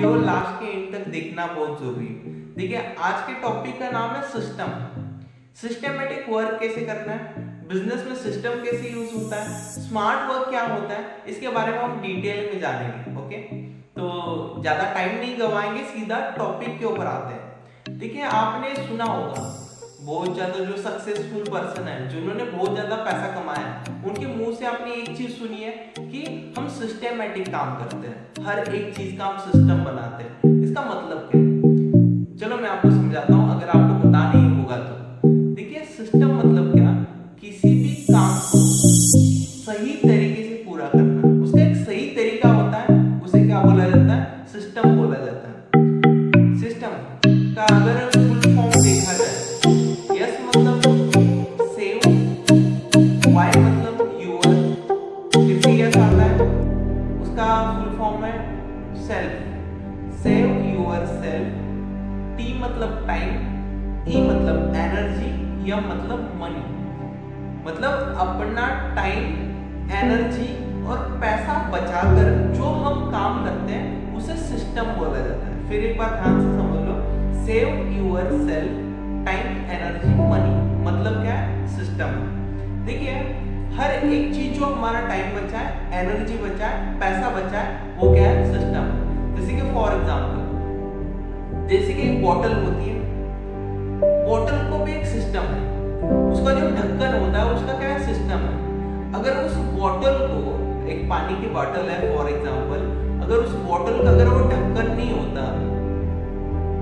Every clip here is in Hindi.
वीडियो लास्ट के एंड तक देखना बहुत जरूरी है। देखिए, आज के टॉपिक का नाम है सिस्टम। सिस्टमेटिक वर्क कैसे करना है, बिजनेस में सिस्टम कैसे यूज होता है, स्मार्ट वर्क क्या होता है, इसके बारे में हम डिटेल में जानेंगे। ओके, तो ज्यादा टाइम नहीं गवाएंगे, सीधा टॉपिक के ऊपर आते हैं। देखिए, आपने सुना होगा बहुत ज्यादा जो सक्सेसफुल पर्सन है, जिन्होंने बहुत ज्यादा पैसा कमाया है, उनके मुंह से आपने एक चीज सुनी है कि हम सिस्टमेटिक काम करते हैं, हर एक चीज का हम सिस्टम बनाते हैं। इसका मतलब क्या है, चलो मैं आपको समझाता हूं, अगर आपको पता नहीं होगा तो। देखिए, सिस्टम मतलब क्या, किसी भी काम को सही तरीके से पूरा करना, उसका एक सही तरीका होता है, उसे क्या बोला जाता है, सिस्टम बोला जाता है। सिस्टम का अगर फुल फॉर्म देखा जाए, यस मतलब सेव, वाई मतलब यूर, फिर से यस आता है, उसका फुल फॉर्म है self, save your self, T मतलब टाइम, ई मतलब एनर्जी, यम मतलब मनी। मतलब अपना टाइम, एनर्जी और पैसा बचाकर जो हम काम करते हैं उसे सिस्टम बोला जाता है। फिर एक बार ध्यान से समझ लो, save your self, time, energy, money, मतलब क्या है, सिस्टम। देखिए, हर एक चीज जो हमारा टाइम बचाए, एनर्जी बचाए, पैसा बचाए, वो क्या है, सिस्टम। जैसे कि फॉर एग्जांपल, जैसे कि एक बॉटल होती है, बॉटल को भी एक सिस्टम है, उसका जो ढक्कन होता है उसका क्या है, सिस्टम है। अगर उस बॉटल को, एक पानी की बॉटल है फॉर एग्जांपल, अगर उस बॉटल का अगर वो ढक्कन नहीं होता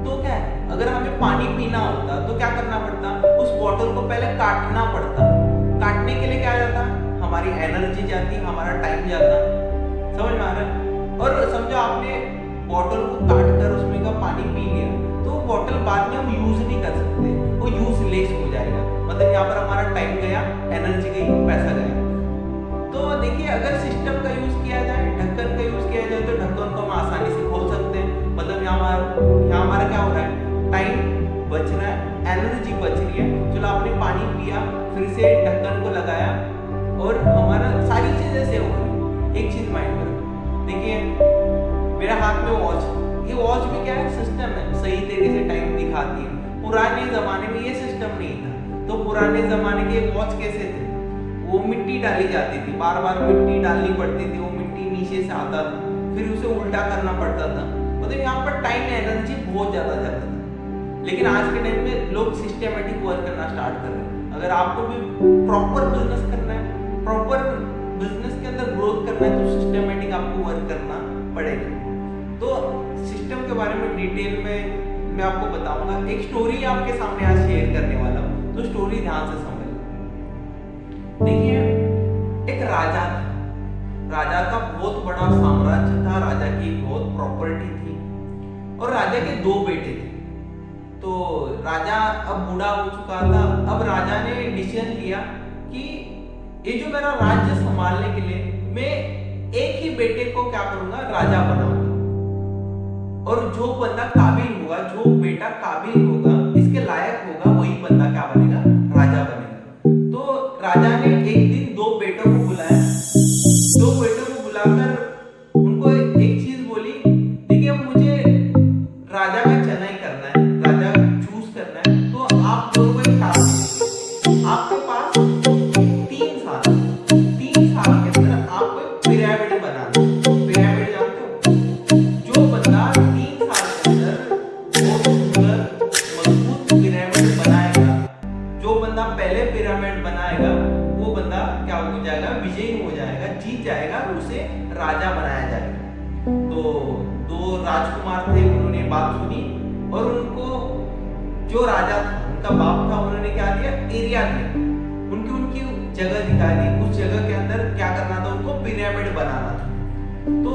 तो क्या है, अगर हमें पानी पीना होता तो क्या करना पड़ता, उस बॉटल को पहले काटना पड़ता। काटने के लिए क्या जाता, हमारी एनर्जी जाती, हमारा टाइम जाता। समझ में आ रहा है। और समझो आपने बॉटल को काट कर उसमें का पानी पी लिया, तो वो बॉटल बाद में हम यूज नहीं कर सकते, वो यूजलेस हो जाएगा। मतलब यहाँ पर हमारा टाइम गया, एनर्जी गई, पैसा गया। तो देखिए, अगर सिस्टम का यूज किया जाए, ढक्कन का यूज किया जाए, तो ढक्कन को हम आसानी से खोल सकते हैं। मतलब यहाँ हमारा क्या हो रहा है, टाइम बच रहा है, एनर्जी बच रही है। चलो आपने पानी पिया, फिर से ढक्कन को लगाया और हमारा सारी चीजें सेव हो गई। एक चीज माइंड में रखो, देखिए मेरा हाथ में वॉच, ये वॉच भी क्या है, सिस्टम है, सही तरीके से टाइम दिखाती है। पुराने जमाने में ये सिस्टम नहीं था, तो पुराने जमाने के वॉच कैसे थे, वो मिट्टी डाली जाती थी, बार बार मिट्टी डालनी पड़ती थी, वो मिट्टी नीचे से आता था, फिर उसे उल्टा करना पड़ता था। मतलब यहाँ पर टाइम, एनर्जी बहुत ज्यादा जाता था। लेकिन आज के टाइम में लोग सिस्टमेटिक वर्क करना स्टार्ट कर रहे हैं। अगर आपको भी प्रॉपर बिजनेस करना है, प्रॉपर बिजनेस के अंदर ग्रोथ करना है, तो सिस्टमेटिक आपको वर्क करना पड़ेगा। तो सिस्टम के बारे में डिटेल में मैं आपको बताऊंगा। एक स्टोरी आपके सामने आज शेयर करने वाला हूँ, तो स्टोरी ध्यान से समझ लो। देखिए, एक राजा था, राजा का बहुत बड़ा साम्राज्य था, राजा की बहुत प्रॉपर्टी थी, और राजा के दो बेटे थे। तो राजा अब बूढ़ा हो चुका था। अब राजा ने डिसीजन लिया कि ये जो मेरा राज्य संभालने के लिए मैं एक ही बेटे को क्या करूंगा, राजा बनाऊंगा, और जो बंदा काबिल होगा, जो बेटा काबिल होगा, इसके लायक होगा, वही बंदा क्या बनेगा, राजा बनेगा। तो राजा ने एक दिन दो बेटों को बुलाया, दो बेटों को बुलाकर उनको एक चीज बोली, देखिए मुझे राजा का चयन करना है, राजा चूज करना है, तो आप दोनों को एक टास्क, आपके पास 3 साल, 3 साल के अंदर आपको एक पिरामिड बनाना है। पिरामिड जानते हो, जो बंदा 3 साल के अंदर बहुत सुंदर मजबूत पिरामिड बनाएगा, जो बंदा पहले पिरामिड बनाएगा, वो बंदा क्या हो जाएगा, विजयी हो जाएगा, जीत जाएगा, और उसे राजा बनाया जाएगा। तो दो राजकुमार थे, उन्होंने बात सुनी, और उनको जो राजा था, उनका बाप था, उन्होंने क्या दिया, एरिया दिया, उनकी उनकी जगह दिखा दी। उस जगह के अंदर क्या करना था, उनको पिरामिड बनाना था। तो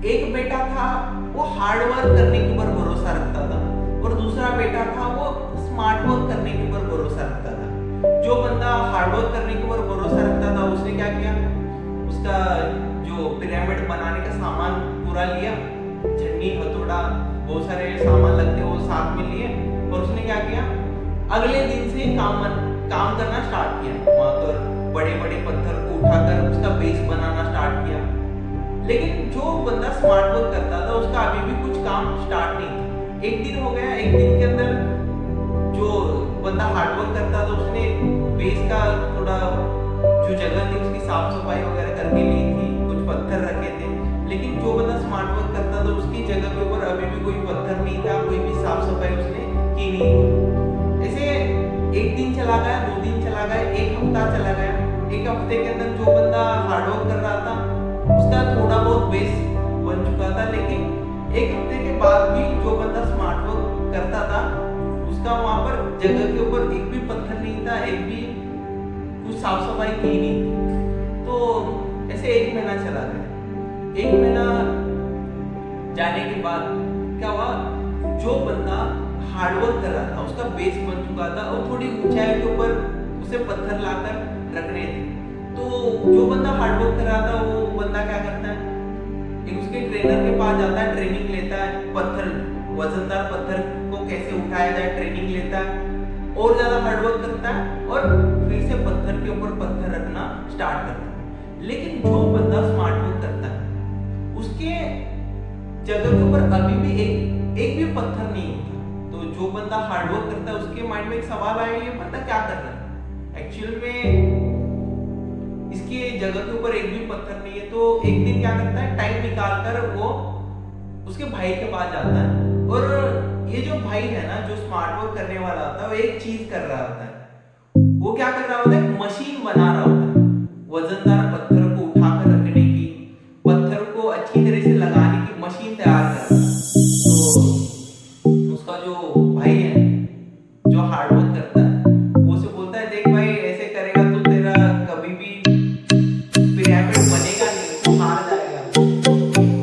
एक बेटा था, वो हार्ड वर्क करने के ऊपर भरोसा रखता था, और दूसरा बेटा था, वो स्मार्ट वर्क करने के ऊपर भरोसा रखता था। जो बंदा हार्ड वर्क करने के ऊपर भरोसा रखता था, उसने क्या किया, उसका जो पिरामिड बनाने का सामान पूरा लिया, छन्नी, हथौड़ा, बहुत सारे सामान लगते वो साथ में लिए, और उसने क्या किया, अगले दिन से काम करना स्टार्ट किया। वहां पर बड़े बड़े पत्थर को उठाकर उसका बेस बनाना स्टार्ट किया। लेकिन जो बंदा स्मार्ट वर्क करता था उसका अभी भी कुछ काम स्टार्ट नहीं था। एक दिन हो गया, एक दिन के अंदर जो बंदा हार्ड वर्क करता था उसने बेस का थोड़ा जो जगह थी उसकी साफ सफाई वगैरह करके ली थी, कुछ पत्थर रखे थे। लेकिन जो बंदा स्मार्ट वर्क करता था उसकी जगह के ऊपर अभी भी कोई पत्थर नहीं था, कोई भी साफ सफाई उसने की नहीं थी। ऐसे एक दिन चला गया, 2 दिन चला गया, एक हफ्ता चला गया। एक हफ्ते के अंदर जो बंदा हार्ड वर्क कर रहा था उसका थोड़ा बहुत बेस बन चुका था, लेकिन एक हफ्ते के बाद भी जो बंदा स्मार्ट वर्क करता था उसका वहां पर जगह के ऊपर एक भी पत्थर नहीं था, एक भी कुछ साफ सफाई की नहीं थी। तो ऐसे 1 महीना चला गया। 1 महीना जाने के बाद क्या हुआ, जो बंदा हार्डवर्क कर रहा था उसका बेस बन चुका था और थोड़ी ऊंचाई के ऊपर उसे पत्थर लाकर रखने थे। तो जो बंदा हार्डवर्क कर रहा था वो बंदा क्या करता है, एक उसके ट्रेनर के पास जाता है, ट्रेनिंग लेता है, पत्थर वजनदार पत्थर को कैसे उठाया जाए ट्रेनिंग लेता है, और ज्यादा हार्डवर्क करता है और फिर से पत्थर के ऊपर पत्थर रखना स्टार्ट करता है। लेकिन जो बंदा स्मार्ट वर्क करता है उसके जगह के ऊपर अभी भी एक भी पत्थर नहीं होता। तो जो बंदा हार्डवर्क करता है उसके माइंड में एक सवाल आया, ये बंदा क्या कर रहा है, एक्चुअल में इसके जगह के ऊपर एक भी पत्थर नहीं है। तो एक दिन क्या करता है, टाइम निकाल कर वो उसके भाई के पास जाता है, और ये जो भाई है ना जो स्मार्ट वर्क करने वाला होता है वो एक चीज कर रहा होता है। वो क्या कर रहा होता है, मशीन बना रहा होता है वजनदार पत्थर को उठाकर रखने की, पत्थर को अच्छी तरह से लगाने की मशीन तैयार कर रहा है। तो उसका जो भाई है जो हार्ड वर्क करता है वो उसे बोलता है, देख भाई ऐसे करेगा तो तेरा कभी भी पिरामिड बनेगा नहीं, तू हार जाएगा।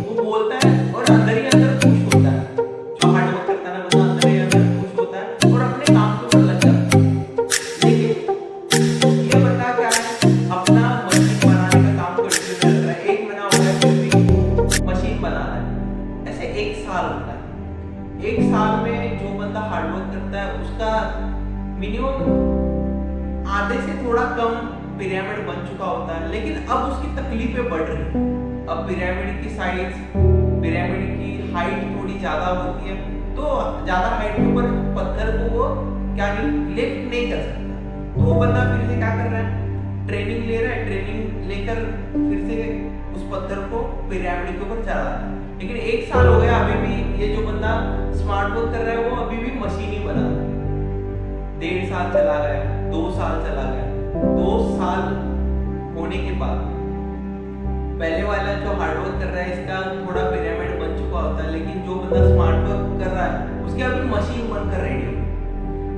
वो बोलता है और अंदर ही अंदर खुश होता है। जो हार्ड वर्क करता है ना बंदा अंदर ही अंदर खुश होता है और अपने काम के ऊपर लग जाता है। लेकिन ये बंदा क्या है, अपना मशीन बनाने का काम कंटिन्यू कर रहा है। 1 महीना हो गया फिर भी मशीन बना रहा है। ऐसे 1 साल होता है। 1 साल में जो बंदा हार्ड वर्क करता है उसका मिनिमम आधे से थोड़ा कम पिरामिड बन चुका होता है, लेकिन अब उसकी तकलीफें बढ़ रही हैं। अब पिरामिड की साइज, पिरामिड की हाइट थोड़ी ज्यादा होती है, तो ज्यादा हाइट के ऊपर पत्थर को वो क्या नहीं लिफ्ट नहीं कर सकता। तो वो बंदा फिर से क्या कर रहा है, ट्रेनिंग ले रहा है, ट्रेनिंग लेकर फिर से उस पत्थर को पिरामिड के ऊपर चढ़ा रहा है। लेकिन 1 साल हो गया, अभी भी ये जो बंदा स्मार्ट वर्क कर रहा है वो अभी भी मशीन ही बना रहा है। 1.5 साल चला गया, 2 साल चला गया। 2 साल होने के बाद पहले वाला जो हार्डवर्क कर रहा है इसका थोड़ा पिरामिड बन चुका होता है, लेकिन जो बंदा स्मार्ट वर्क कर रहा है उसके अभी मशीन बनकर रेडी हो।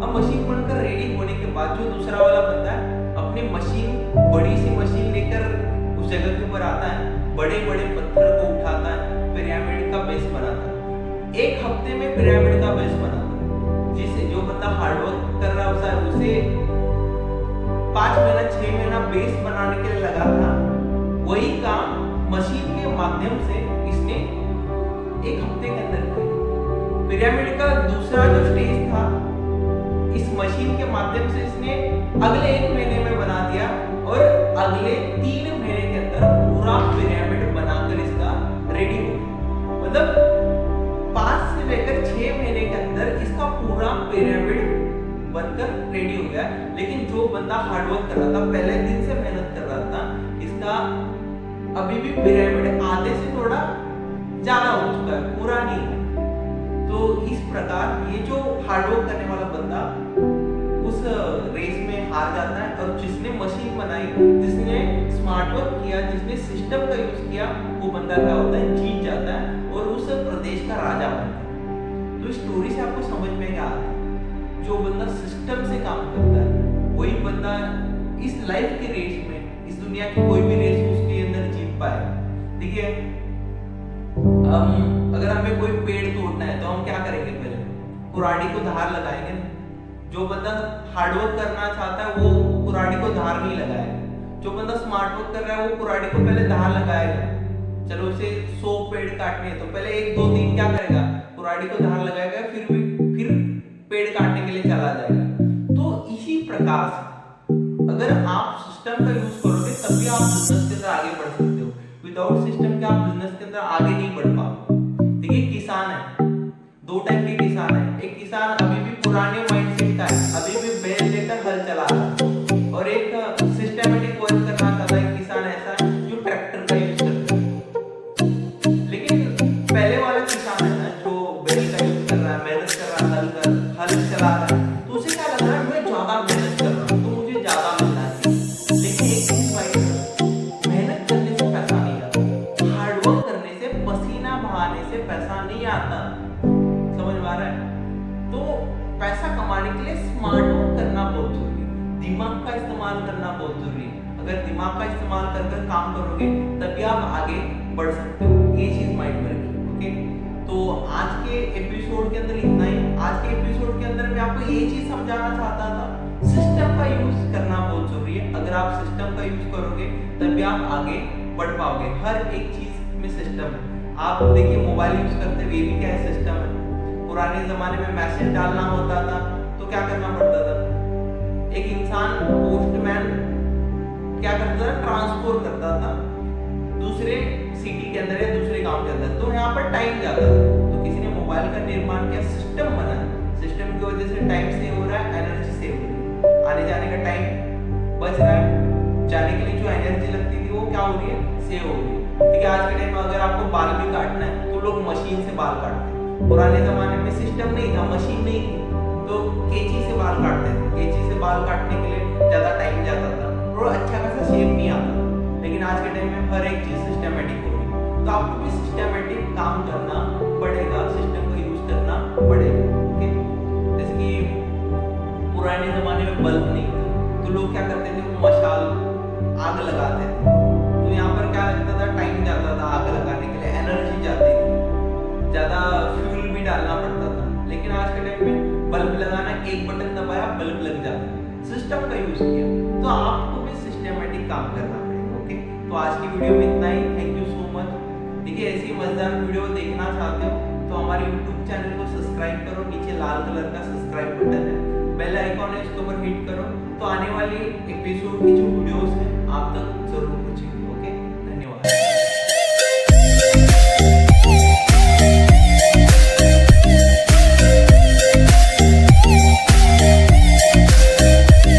अब मशीन बनकर रेडी होने के बाद जो दूसरा वाला बंदा है अपनी मशीन, बड़ी सी मशीन लेकर उस जगह के ऊपर आता है, बड़े बड़े पत्थर को उठाता है, पिरामिड का बेस बनाता है। 1 हफ्ते में पिरामिड का बेस बनाता है। जिसे जो बंदा हार्डवर्क कर रहा होता है उसे 5 महीना 6 महीना बेस बनाने के लिए लगा था, वही काम मशीन के माध्यम से इसने 1 हफ्ते के अंदर किया। पिरामिड का दूसरा जो स्टेज था इस मशीन के माध्यम से इसने अगले 1 महीने में बना दिया, और अगले 3 महीने के अंदर पूरा पिरामिड बनाकर इसका रेडी हो गया। मतलब 5 से लेकर 6 महीने के अंदर इसका पूरा पिरामिड बनकर रेडी हो गया। लेकिन जो बंदा हार्डवर्क कर रहा था, पहले दिन से मेहनत कर रहा था, इसका अभी भी पिरामिड आधे से थोड़ा ज्यादा हो चुका है, पूरा नहीं है। तो इस प्रकार ये जो हार्डवर्क करने वाला बंदा उस रेस में हार जाता है, और जिसने मशीन बनाई, जिसने स्मार्ट वर्क किया, जिसने सिस्टम का यूज किया, वो बंदा क्या होता है, जीत जाता है और उस प्रदेश का राजा बनता है। तो इस स्टोरी से आपको समझ में क्या आता है, जो बंदा सिस्टम से काम करता है वही बंदा इस लाइफ के रेस में, इस दुनिया की कोई भी रेस उसके अंदर जीत पाए। देखिए, अगर हमें कोई पेड़ तोड़ना है तो हम क्या करेंगे, पहले कुराड़ी को धार लगाएंगे। जो बंदा हार्डवर्क करना चाहता है वो कुराड़ी को धार नहीं लगाएगा। जो बंदा स्मार्ट वर्क कर रहा है वो कुराड़ी को पहले धार लगाएगा। चलो उसे 100 पेड़ काटने हैं तो पहले 1 2 3 क्या करेगा, कुराड़ी को धार लगाएगा, फिर पेड़ काटने के लिए चला जाएगा। तो इसी प्रकार से अगर आप सिस्टम का यूज करोगे तभी आप बिजनेस के साथ आगे बढ़ सकते हो। विदाउट सिस्टम के आप बिजनेस आगे नहीं बढ़ पाओगे। देखिए किसान है, दो टाइप के किसान है। एक किसान अभी भी पुराने माइंडसेट का है, अभी भी बैल लेकर हल चला रहा है, और एक सिस्टमेटिक वर्क करना चाहता है किसान ऐसा है जो ट्रैक्टर का यूज करता है। लेकिन पहले वाला किसान है ना जो बैल का यूज कर रहा है, मेहनत कर रहा है, हल चला रहा है, तो उसे क्या लग रहा है मैं ज्यादा मेहनत कर रहा हूँ तो मुझे ज्यादा मिलना चाहिए। लेकिन एक चीज भाई, मेहनत करने से पैसा नहीं आता, हार्डवर्क करने से, पसीना बहाने से पैसा नहीं आता। समझ में आ रहा है? तो पैसा कमाने के लिए स्मार्ट वर्क करना बहुत जरूरी है, दिमाग का इस्तेमाल करना बहुत जरूरी है। अगर दिमाग का इस्तेमाल कर काम करोगे तभी आप आगे बढ़ सकते हो, ये चीज माइंड में रखिए। ओके, तो आज के एपिसोड के अंदर इतना ही। आज के एपिसोड के अंदर मैं आपको ये चीज समझाना चाहता था, सिस्टम का यूज करना बहुत जरूरी है। अगर आप सिस्टम का यूज करोगे तभी आप आगे बढ़ पाओगे। हर एक चीज में सिस्टम है। आप देखिए मोबाइल यूज करते हुए भी क्या है, सिस्टम है। पुराने जमाने में मैसेज डालना होता था तो क्या करना पड़ता था, एक इंसान पोस्टमैन क्या करता था, ट्रांसपोर्ट करता था दूसरे सिटी के अंदर या दूसरे गांव के अंदर, तो यहाँ पर टाइम जाता था। तो किसी ने मोबाइल का निर्माण किया, सिस्टम बना, सिस्टम की वजह से टाइम सेव हो रहा है, एनर्जी सेव हो रही है, आने जाने का टाइम बच रहा है, जाने के लिए जो एनर्जी लगती थी वो क्या हो रही है, सेव हो रही है। ठीक है, आज के टाइम में अगर आपको बाल भी काटना है तो लोग मशीन से बाल काटते हैं। पुराने जमाने में सिस्टम नहीं था, मशीन नहीं थी, तो कैंची से बाल काटते थे। कैंची से बाल काटने के लिए ज्यादा टाइम जाता था और अच्छा खासा शेप नहीं आता। लेकिन आज के टाइम में हर एक चीज सिस्टमेटिक हो रही है, तो आपको भी सिस्टमेटिक काम करना पड़ेगा, सिस्टम का यूज करना पड़ेगा। ओके, जैसे कि पुराने जमाने में बल्ब नहीं था तो लोग क्या करते थे, वो मशाल आग लगाते थे। तो यहाँ पर क्या लगता था, टाइम जाता था आग लगाने के लिए, एनर्जी जाती थी, ज्यादा फ्यूल भी डालना पड़ता था। लेकिन आज के टाइम में बल्ब लगाना, एक बटन दबाया बल्ब लग जाता है, सिस्टम का यूज किया। तो आपको भी सिस्टमेटिक काम करना पड़ेगा। ओके, तो आज की वीडियो में इतना ही। Thank you so much. देखिए ऐसी मजेदार वीडियो देखना चाहते हो तो हमारे YouTube चैनल को सब्सक्राइब करो, नीचे लाल कलर का सब्सक्राइब बटन है, बेल आइकॉन है, इसके ऊपर हिट करो, तो आने वाली एपिसोड की जो वीडियोस